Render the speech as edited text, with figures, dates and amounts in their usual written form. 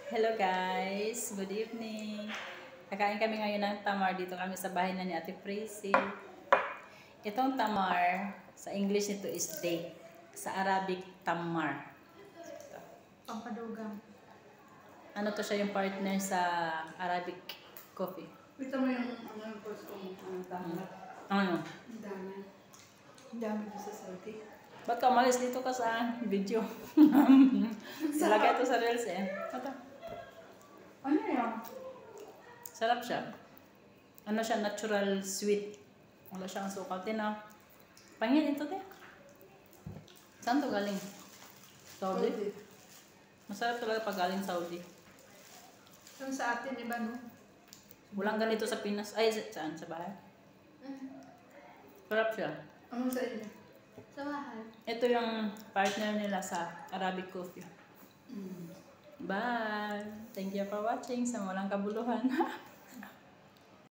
Hello guys, good evening. Kakain kami ngayon ng tamar. Dito kami sa bahay na ni Ate Praisy. Itong tamar, sa English nito is date. Sa Arabic, tamar. Ito. Pampadugang. Ano to siya yung partner sa Arabic coffee? Ito mo yung post ko ang tamar. Ano? Ang dami. Ang dami ko sa Saudi. Ba't ka umalis dito ka sa video? Ilagay ito sa reels eh. Ito. Ano yan? Sarap siya. Ano siya, natural sweet. Wala siyang suka. Tina. Pangin ito te. Saan to galing? Saudi? Masarap talaga pag galing Saudi. Yung sa atin, iba no? Walang ganito sa Pinas. Ay, saan? Sa bahay? Sarap siya. Ano sa inyo? Sa bahay. Ito yung partner nila sa Arabic coffee. Bye! Thank you for watching sa walang kabuluhan.